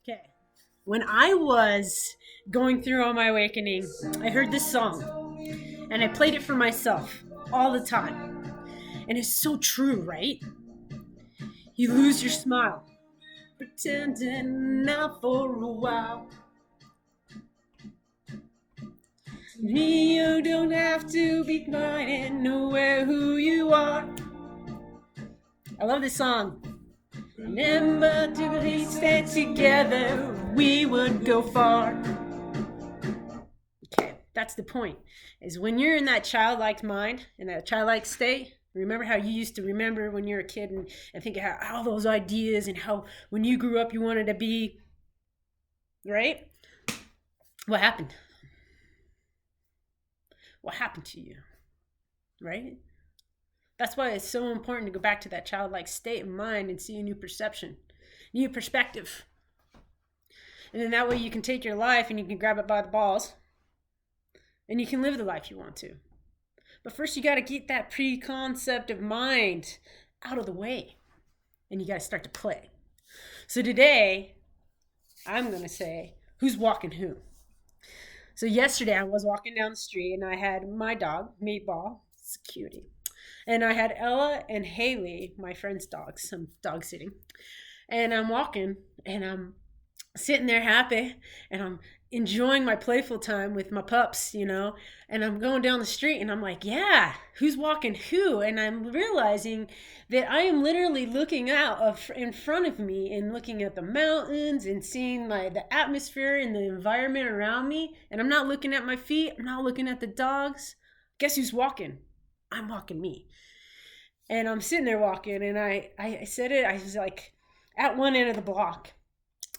Okay. When I was going through all my awakening, I heard this song and I played it for myself all the time. And it's so true, right? You lose your smile, pretending now for a while. You don't have to be blind and know who you are. I love this song. Remember to stay together, we would go far. Okay, that's the point. Is when you're in that childlike mind, in that childlike state, remember how you used to remember when you were a kid and think of how all those ideas and how when you grew up you wanted to be, right? What happened? What happened to you, right? That's why it's so important to go back to that childlike state of mind and see a new perception, new perspective. And then that way you can take your life and you can grab it by the balls and you can live the life you want to. But first, you got to get that pre-concept of mind out of the way. And you got to start to play. So today, I'm going to say, who's walking who? So yesterday, I was walking down the street and I had my dog, Meatball. It's a cutie. And I had Ella and Haley, my friend's dogs. I'm dog sitting. And I'm walking and I'm sitting there happy and I'm enjoying my playful time with my pups, and I'm going down the street and I'm like, yeah, who's walking who? And I'm realizing that I am literally looking out in front of me and looking at the mountains and seeing the atmosphere and the environment around me. And I'm not looking at my feet. I'm not looking at the dogs. Guess who's walking? I'm walking me. And I'm sitting there walking and I said it, I was like at one end of the block.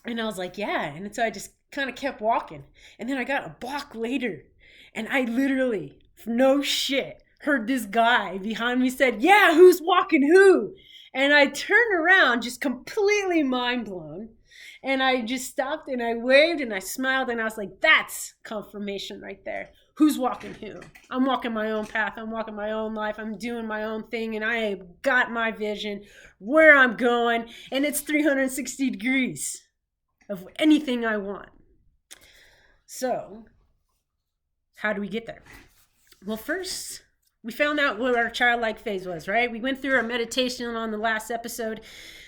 And I was like, yeah. And so I just kind of kept walking. And then I got a block later. And I literally, no shit, heard this guy behind me said, yeah, who's walking who? And I turned around just completely mind blown. And I just stopped and I waved and I smiled and I was like, that's confirmation right there. Who's walking who? I'm walking my own path. I'm walking my own life. I'm doing my own thing. And I got my vision where I'm going. And it's 360 degrees of anything I want. So, how do we get there? Well, first, we found out what our childlike phase was, right? We went through our meditation on the last episode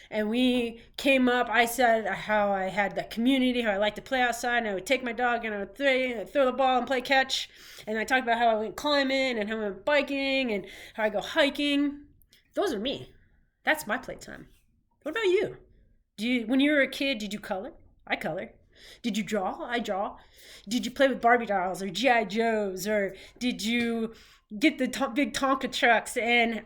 and we came up. I said how I had the community, how I like to play outside, and I would take my dog and I would throw the ball and play catch. And I talked about how I went climbing and how I went biking and how I go hiking. Those are me. That's my playtime. What about you? When you were a kid, did you color? I color. Did you draw? I draw. Did you play with Barbie dolls or GI Joes, or did you get the big Tonka trucks? And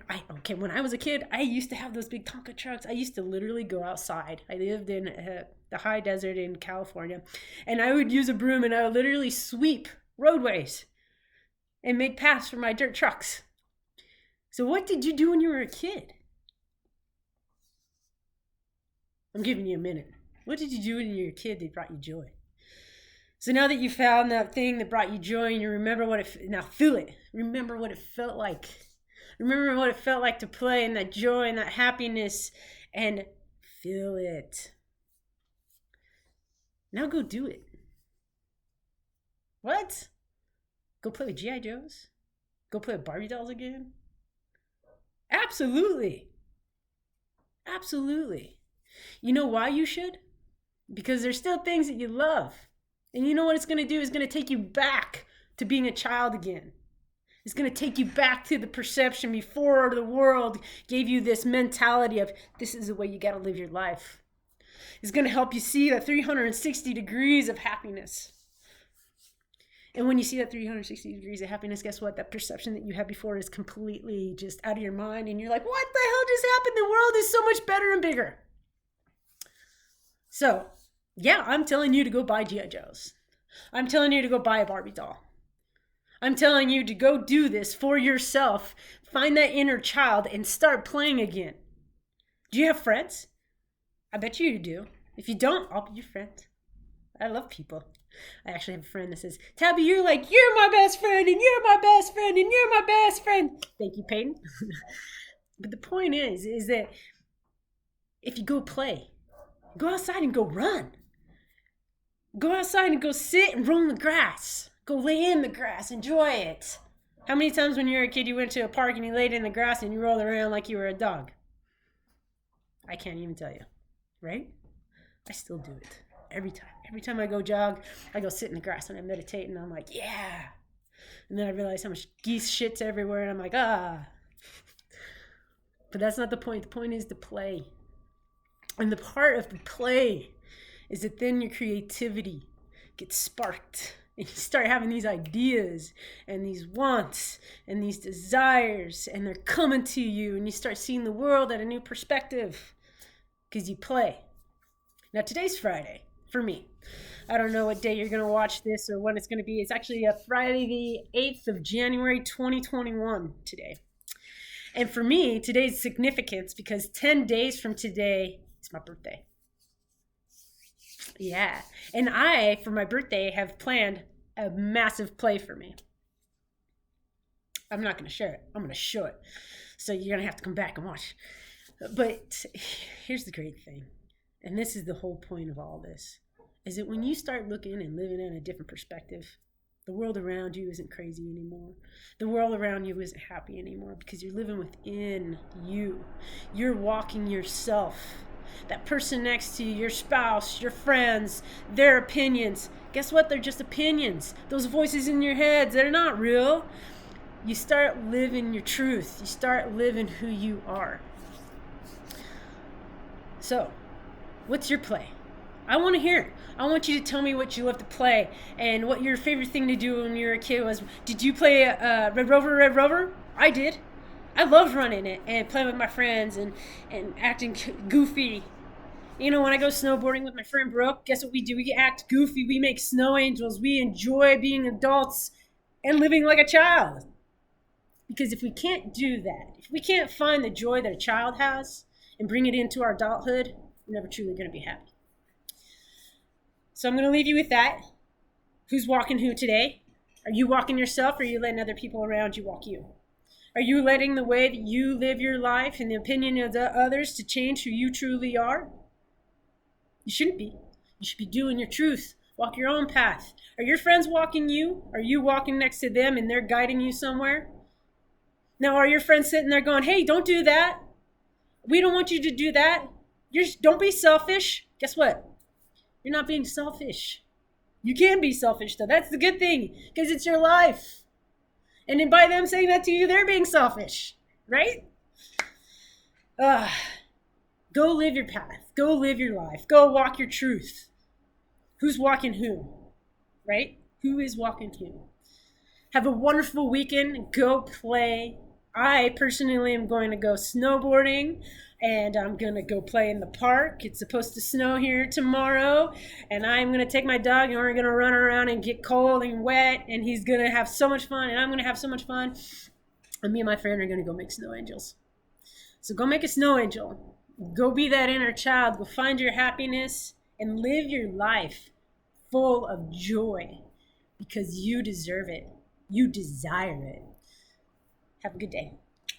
when I was a kid, I used to have those big Tonka trucks. I used to literally go outside. I lived in the high desert in California, and I would use a broom and I would literally sweep roadways and make paths for my dirt trucks. So what did you do when you were a kid? I'm giving you a minute. What did you do when you were a kid that brought you joy? So now that you found that thing that brought you joy and you remember now feel it. Remember what it felt like. Remember what it felt like to play and that joy and that happiness, and feel it. Now go do it. What? Go play with GI Joes? Go play with Barbie dolls again? Absolutely. Absolutely. You know why you should? Because there's still things that you love. And you know what it's going to do? It's going to take you back to being a child again. It's going to take you back to the perception before the world gave you this mentality of this is the way you got to live your life. It's going to help you see the 360 degrees of happiness. And when you see that 360 degrees of happiness, guess what? That perception that you had before is completely just out of your mind. And you're like, what the hell just happened? The world is so much better and bigger. So, yeah, I'm telling you to go buy GI Joes. I'm telling you to go buy a Barbie doll. I'm telling you to go do this for yourself. Find that inner child and start playing again. Do you have friends? I bet you do. If you don't, I'll be your friend. I love people. I actually have a friend that says, Tabby, you're my best friend, and you're my best friend, and you're my best friend. Thank you, Peyton. But the point is that if you go play, go outside and go run. Go outside and go sit and roll in the grass. Go lay in the grass. Enjoy it. How many times when you were a kid you went to a park and you laid in the grass and you rolled around like you were a dog? I can't even tell you, right? I still do it every time. Every time I go jog, I go sit in the grass and I meditate and I'm like, yeah. And then I realize how much geese shit's everywhere and I'm like, ah. But that's not the point. The point is to play. And the part of the play is that then your creativity gets sparked. And you start having these ideas and these wants and these desires, and they're coming to you, and you start seeing the world at a new perspective because you play. Now, today's Friday for me. I don't know what day you're going to watch this or when it's going to be. It's actually a Friday the 8th of January, 2021 today. And for me, today's significance because 10 days from today, it's my birthday. Yeah. And I, for my birthday, have planned a massive play for me. I'm not going to share it. I'm going to show it. So you're going to have to come back and watch. But here's the great thing. And this is the whole point of all this. Is that when you start looking and living in a different perspective, the world around you isn't crazy anymore. The world around you isn't happy anymore because you're living within you. You're walking yourself. That person next to you, your spouse, your friends, their opinions. Guess what? They're just opinions. Those voices in your heads, they're not real. You start living your truth. You start living who you are. So, what's your play? I want to hear it. I want you to tell me what you love to play and what your favorite thing to do when you were a kid was. Did you play Red Rover, Red Rover? I did. I loved running it and playing with my friends and acting goofy. You know, when I go snowboarding with my friend Brooke, guess what we do? We act goofy. We make snow angels. We enjoy being adults and living like a child. Because if we can't do that, if we can't find the joy that a child has and bring it into our adulthood, we're never truly going to be happy. So I'm going to leave you with that. Who's walking who today? Are you walking yourself or are you letting other people around you walk you? Are you letting the way that you live your life and the opinion of the others to change who you truly are? You shouldn't be. You should be doing your truth. Walk your own path. Are your friends walking you? Are you walking next to them and they're guiding you somewhere? Now, are your friends sitting there going, hey, don't do that. We don't want you to do that. Don't be selfish. Guess what? You're not being selfish. You can be selfish, though. That's the good thing, because it's your life. And then by them saying that to you, they're being selfish, right? Go live your path. Go live your life. Go walk your truth. Who's walking who, right? Who is walking who? Have a wonderful weekend. Go play. I personally am going to go snowboarding. And I'm going to go play in the park. It's supposed to snow here tomorrow. And I'm going to take my dog and we're going to run around and get cold and wet. And he's going to have so much fun. And I'm going to have so much fun. And me and my friend are going to go make snow angels. So go make a snow angel. Go be that inner child. Go find your happiness and live your life full of joy. Because you deserve it. You desire it. Have a good day.